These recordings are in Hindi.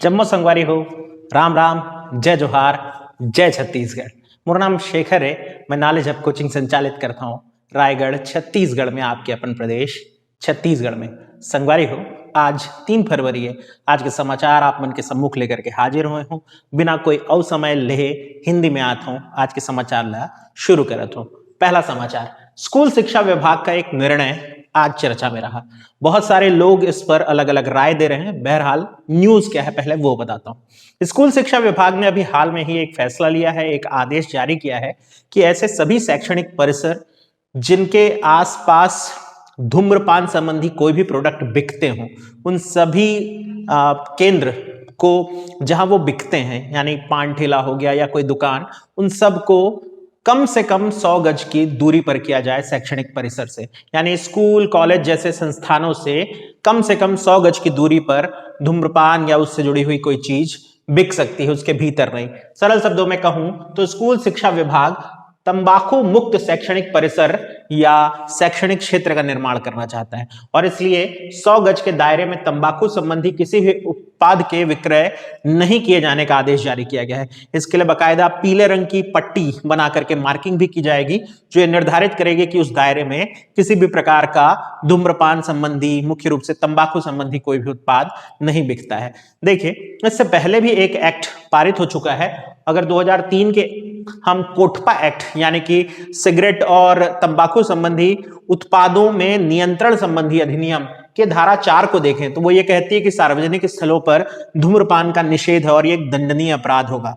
जम्मो संगवारी हो, राम राम, जय जोहार, जय छत्तीसगढ़। मोर नाम शेखर है। मैं नॉलेज हब कोचिंग संचालित करता हूँ रायगढ़ छत्तीसगढ़ में, आपके अपन प्रदेश छत्तीसगढ़ में। संगवारी हो, आज 3 फरवरी है। आज के समाचार आप मन के सम्मुख लेकर के हाजिर हुए हूँ। बिना कोई अवसमय लेहे हिंदी में आता हूँ, आज के समाचार ला शुरू करत हूँ। पहला समाचार, स्कूल शिक्षा विभाग का एक निर्णय आज चर्चा में रहा। बहुत सारे लोग इस पर अलग अलग राय दे रहे हैं। बहरहाल न्यूज क्या है पहले वो बताता हूं। स्कूल शिक्षा विभाग ने अभी हाल में ही एक फैसला लिया है, एक आदेश जारी किया है कि ऐसे सभी शैक्षणिक परिसर जिनके आसपास धूम्रपान संबंधी कोई भी प्रोडक्ट बिकते हों, उन सभी केंद्र को जहां वो बिकते हैं, यानी पान ठेला हो गया या कोई दुकान, उन सबको कम से कम 100 गज की दूरी पर किया जाए शैक्षणिक परिसर से। यानी स्कूल कॉलेज जैसे संस्थानों से कम 100 गज की दूरी पर धूम्रपान या उससे जुड़ी हुई कोई चीज बिक सकती है, उसके भीतर नहीं। सरल शब्दों में कहूं तो स्कूल शिक्षा विभाग तंबाकू मुक्त शैक्षणिक परिसर या शैक्षणिक क्षेत्र का निर्माण करना चाहता है और इसलिए 100 गज के दायरे में तंबाकू संबंधी किसी भी उत्पाद के विक्रय नहीं किए जाने का आदेश जारी किया गया है। इसके लिए बाकायदा पीले रंग की पट्टी बना करके मार्किंग भी की जाएगी, जो ये निर्धारित करेगी कि उस दायरे में किसी भी प्रकार का धूम्रपान संबंधी, मुख्य रूप से तंबाकू संबंधी कोई भी उत्पाद नहीं बिकता है। देखिए, इससे पहले भी एक एक्ट पारित हो चुका है। अगर 2003 के हम कोटपा एक्ट यानी कि सिगरेट और तंबाकू संबंधी उत्पादों में नियंत्रण संबंधी अधिनियम के धारा 4 को देखें तो वो ये कहती है कि सार्वजनिक स्थलों पर धूम्रपान का निषेध है और ये एक दंडनीय अपराध होगा।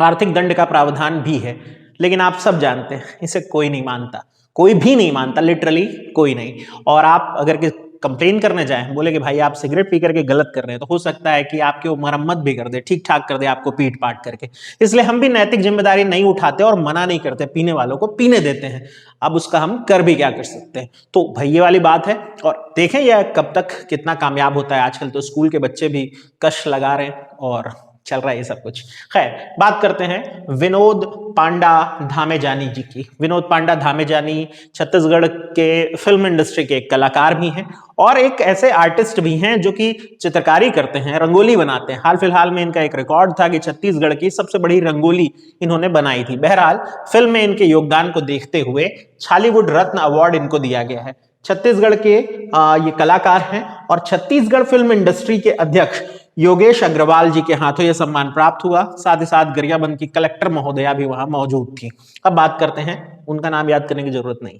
आर्थिक दंड का प्रावधान भी है, लेकिन आप सब जानते हैं इसे कोई नहीं मानता, कोई भी नहीं मानता, लिटरली कोई नहीं। और आप अगर कंप्लेन करने जाए, बोले कि भाई आप सिगरेट पी करके गलत कर रहे हैं, तो हो सकता है कि आपकी वो मरम्मत भी कर दे, ठीक ठाक कर दे आपको पीट पाट करके। इसलिए हम भी नैतिक जिम्मेदारी नहीं उठाते और मना नहीं करते, पीने वालों को पीने देते हैं। अब उसका हम कर भी क्या कर सकते हैं। तो भाई ये वाली बात है और देखें यह कब तक कितना कामयाब होता है। आजकल तो स्कूल के बच्चे भी कश लगा रहे हैं और चल रहा है ये सब कुछ। खैर, बात करते हैं विनोद पांडा धामेजानी जी की। विनोद पांडा धामेजानी छत्तीसगढ़ के फिल्म इंडस्ट्री के एक कलाकार भी हैं और एक ऐसे आर्टिस्ट भी हैं जो कि चित्रकारी करते हैं, रंगोली बनाते हैं। हाल फिलहाल में इनका एक रिकॉर्ड था कि छत्तीसगढ़ की सबसे बड़ी रंगोली इन्होंने बनाई थी। बहरहाल फिल्म में इनके योगदान को देखते हुए छालीवुड रत्न अवार्ड इनको दिया गया है। छत्तीसगढ़ के ये कलाकार हैं और छत्तीसगढ़ फिल्म इंडस्ट्री के अध्यक्ष योगेश अग्रवाल जी के हाथों यह सम्मान प्राप्त हुआ। साथ ही साथ गरियाबंद की कलेक्टर महोदया भी वहां मौजूद थी। अब बात करते हैं, उनका नाम याद करने की जरूरत नहीं,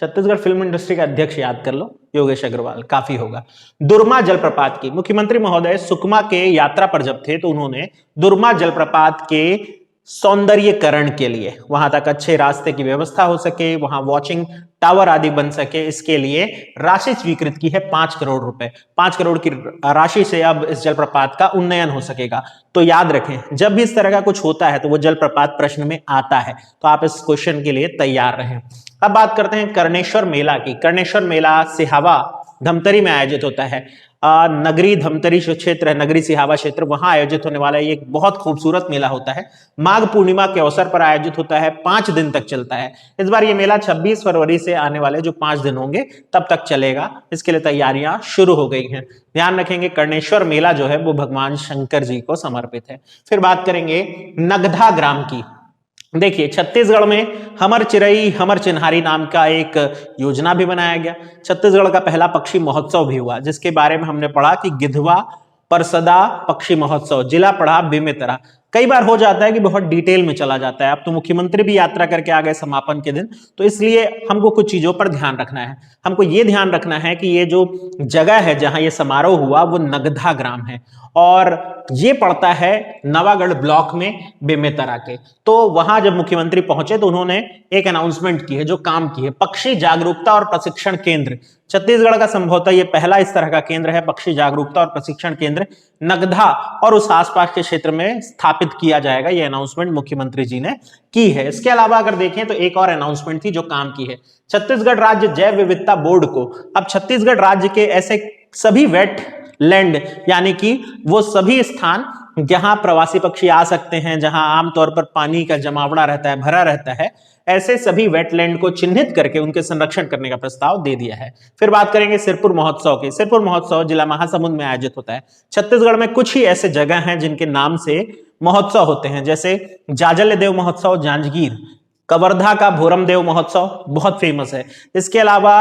छत्तीसगढ़ फिल्म इंडस्ट्री का अध्यक्ष याद कर लो, योगेश अग्रवाल, काफी होगा। दुर्मा जलप्रपात की मुख्यमंत्री महोदय सुकमा के यात्रा पर जब थे तो उन्होंने दुर्मा जलप्रपात के सौंदर्यीकरण के लिए, वहां तक अच्छे रास्ते की व्यवस्था हो सके, वहां वॉचिंग टावर आदि बन सके, इसके लिए राशि स्वीकृत की है 5 करोड़ रुपए। 5 करोड़ की राशि से अब इस जलप्रपात का उन्नयन हो सकेगा। तो याद रखें, जब भी इस तरह का कुछ होता है तो वो जलप्रपात प्रश्न में आता है, तो आप इस क्वेश्चन के लिए तैयार रहें। अब बात करते हैं कर्णेश्वर मेला की। कर्णेश्वर मेला सिहावा धमतरी में आयोजित होता है। नगरी धमतरी जो क्षेत्र है, नगरी सिहावा क्षेत्र, वहां आयोजित होने वाला ये एक बहुत खूबसूरत मेला होता है। माघ पूर्णिमा के अवसर पर आयोजित होता है, 5 दिन तक चलता है। इस बार ये मेला 26 फरवरी से आने वाले जो 5 दिन होंगे तब तक चलेगा। इसके लिए तैयारियां शुरू हो गई हैं। ध्यान रखेंगे, कर्णेश्वर मेला जो है वो भगवान शंकर जी को समर्पित है। फिर बात करेंगे नगधा ग्राम की। देखिए, छत्तीसगढ़ में हमर चिरई हमर चिन्हारी नाम का एक योजना भी बनाया गया। छत्तीसगढ़ का पहला पक्षी महोत्सव भी हुआ, जिसके बारे में हमने पढ़ा कि गिधवा परसदा पक्षी महोत्सव, जिला पढ़ा बेमेतरा। कई बार हो जाता है कि बहुत डिटेल में चला जाता है। अब तो मुख्यमंत्री भी यात्रा करके आ गए समापन के दिन, तो इसलिए हमको कुछ चीजों पर ध्यान रखना है। हमको ये ध्यान रखना है कि ये जो जगह है जहां ये समारोह हुआ वो नगधा ग्राम है और ये पड़ता है नवागढ़ ब्लॉक में बेमेतरा के। तो वहां जब मुख्यमंत्री पहुंचे तो उन्होंने एक अनाउंसमेंट की है, जो काम की है, पक्षी जागरूकता और प्रशिक्षण केंद्र। छत्तीसगढ़ का संभवतः ये पहला इस तरह का केंद्र है, पक्षी जागरूकता और प्रशिक्षण केंद्र नगधा और उस आसपास के क्षेत्र में स्थापित किया जाएगा। ये अनाउंसमेंट मुख्यमंत्री जी ने की है। इसके अलावा अगर देखें तो एक और अनाउंसमेंट थी जो काम की है। छत्तीसगढ़ राज्य जैव विविधता बोर्ड को अब छत्तीसगढ़ राज्य के ऐसे सभी वेट लैंड यानी कि वो सभी स्थान जहां प्रवासी पक्षी आ सकते हैं, जहां आमतौर पर पानी का जमावड़ा रहता है, भरा रहता है, ऐसे सभी वेटलैंड को चिन्हित करके उनके संरक्षण करने का प्रस्ताव दे दिया है। फिर बात करेंगे सिरपुर महोत्सव की। सिरपुर महोत्सव जिला महासमुंद में आयोजित होता है। छत्तीसगढ़ में कुछ ही ऐसे जगह हैं जिनके नाम से महोत्सव होते हैं, जैसे जाजल्य देव महोत्सव जांजगीर, कवर्धा का भोरमदेव महोत्सव बहुत फेमस है, इसके अलावा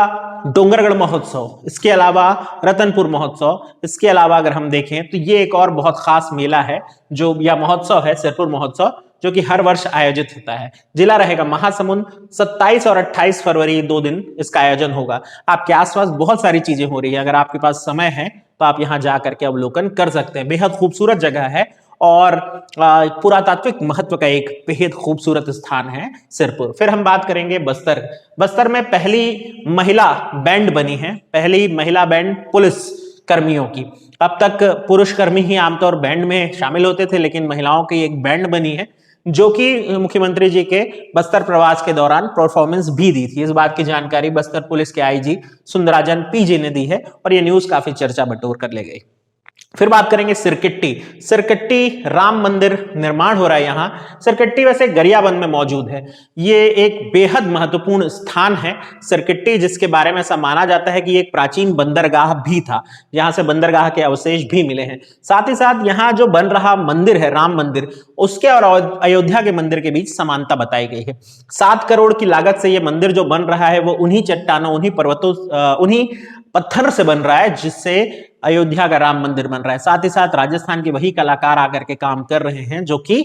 डोंगरगढ़ महोत्सव, इसके अलावा रतनपुर महोत्सव, इसके अलावा अगर हम देखें तो ये एक और बहुत खास मेला है जो या महोत्सव है सिरपुर महोत्सव, जो कि हर वर्ष आयोजित होता है। जिला रहेगा महासमुंद। 27 और 28 फरवरी 2 दिन इसका आयोजन होगा। आपके आसपास बहुत सारी चीजें हो रही है, अगर आपके पास समय है तो आप यहां जा करके अवलोकन कर सकते हैं। बेहद खूबसूरत जगह है और पुरातात्विक महत्व का एक बेहद खूबसूरत स्थान है सिरपुर। फिर हम बात करेंगे बस्तर। बस्तर में पहली महिला बैंड बनी है, पहली महिला बैंड पुलिस कर्मियों की। अब तक पुरुष कर्मी ही आमतौर बैंड में शामिल होते थे, लेकिन महिलाओं की एक बैंड बनी है जो कि मुख्यमंत्री जी के बस्तर प्रवास के दौरान परफॉर्मेंस भी दी थी। इस बात की जानकारी बस्तर पुलिस के आईजी सुंदराजन पीजी ने दी है और यह न्यूज काफी चर्चा बटोर कर ले गई। फिर बात करेंगे सिरकिट्टी। सिरकिट्टी राम मंदिर निर्माण हो रहा है यहां। सिरकिट्टी वैसे गरियाबंद में मौजूद है। ये एक बेहद महत्वपूर्ण स्थान है सिरकिट्टी, जिसके बारे में ऐसा माना जाता है कि एक प्राचीन बंदरगाह भी था, जहां से बंदरगाह के अवशेष भी मिले हैं। साथ ही साथ यहां जो बन रहा मंदिर है राम मंदिर, उसके और अयोध्या के मंदिर के बीच समानता बताई गई है। 7 करोड़ की लागत से यह मंदिर जो बन रहा है वो उन्हीं चट्टानों, उन्हीं पर्वतों, उन्हीं पत्थर से बन रहा है जिससे अयोध्या का राम मंदिर बन रहा है। साथ ही साथ राजस्थान के वही कलाकार आकर के काम कर रहे हैं जो कि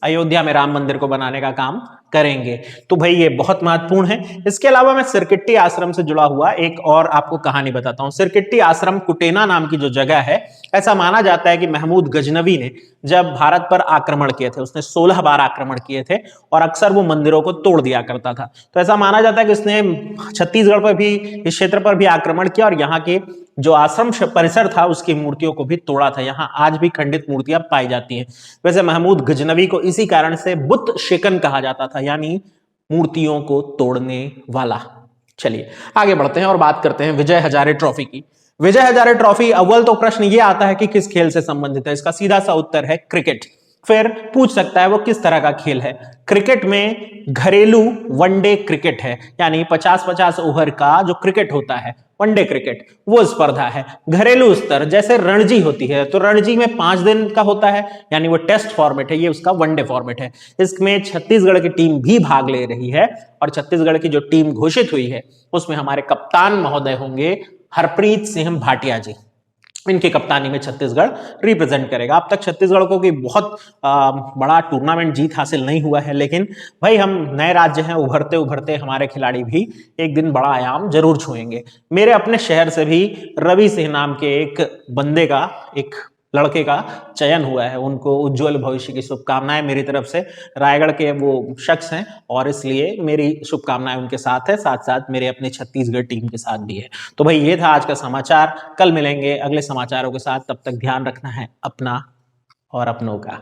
अयोध्या में राम मंदिर को बनाने का काम करेंगे। तो भाई ये बहुत महत्वपूर्ण है। इसके अलावा मैं सिरकिट्टी आश्रम से जुड़ा हुआ एक और आपको कहानी बताता हूं। सिरकिट्टी आश्रम कुटेना नाम की जो जगह है, ऐसा माना जाता है कि महमूद गजनवी ने जब भारत पर आक्रमण किए थे, उसने 16 बार आक्रमण किए थे और अक्सर वो मंदिरों को तोड़ दिया करता था। तो ऐसा माना जाता है कि उसने छत्तीसगढ़ पर भी, इस क्षेत्र पर भी आक्रमण किया और यहाँ के जो आश्रम परिसर था उसकी मूर्तियों को भी तोड़ा था। यहाँ आज भी खंडित मूर्तियां पाई जाती हैं। वैसे महमूद गजनवी को इसी कारण से बुत शेकन कहा जाता था, यानी मूर्तियों को तोड़ने वाला। चलिए आगे बढ़ते हैं और बात करते हैं विजय हजारे ट्रॉफी की। विजय हजारे ट्रॉफी, अव्वल तो प्रश्न ये आता है कि किस खेल से संबंधित है। इसका सीधा सा उत्तर है क्रिकेट। फिर पूछ सकता है वो किस तरह का खेल है। क्रिकेट में घरेलू वनडे क्रिकेट है, यानी 50-50 ओवर का जो क्रिकेट होता है, वनडे क्रिकेट, वो स्पर्धा है। घरेलू स्तर जैसे रणजी होती है, तो रणजी में 5 दिन का होता है, यानी वो टेस्ट फॉर्मेट है, ये उसका वनडे फॉर्मेट है। इसमें छत्तीसगढ़ की टीम भी भाग ले रही है और छत्तीसगढ़ की जो टीम घोषित हुई है उसमें हमारे कप्तान महोदय होंगे हरप्रीत सिंह भाटिया जी। इनकी कप्तानी में छत्तीसगढ़ रिप्रेजेंट करेगा। अब तक छत्तीसगढ़ को कोई बहुत बड़ा टूर्नामेंट जीत हासिल नहीं हुआ है, लेकिन भाई हम नए राज्य हैं, उभरते उभरते हमारे खिलाड़ी भी एक दिन बड़ा आयाम जरूर छुएंगे। मेरे अपने शहर से भी रवि सिंह नाम के एक बंदे का, एक लड़के का चयन हुआ है। उनको उज्जवल भविष्य की शुभकामनाएं मेरी तरफ से। रायगढ़ के वो शख्स हैं और इसलिए मेरी शुभकामनाएं उनके साथ है, साथ साथ मेरे अपने छत्तीसगढ़ टीम के साथ भी है। तो भाई ये था आज का समाचार। कल मिलेंगे अगले समाचारों के साथ, तब तक ध्यान रखना है अपना और अपनों का।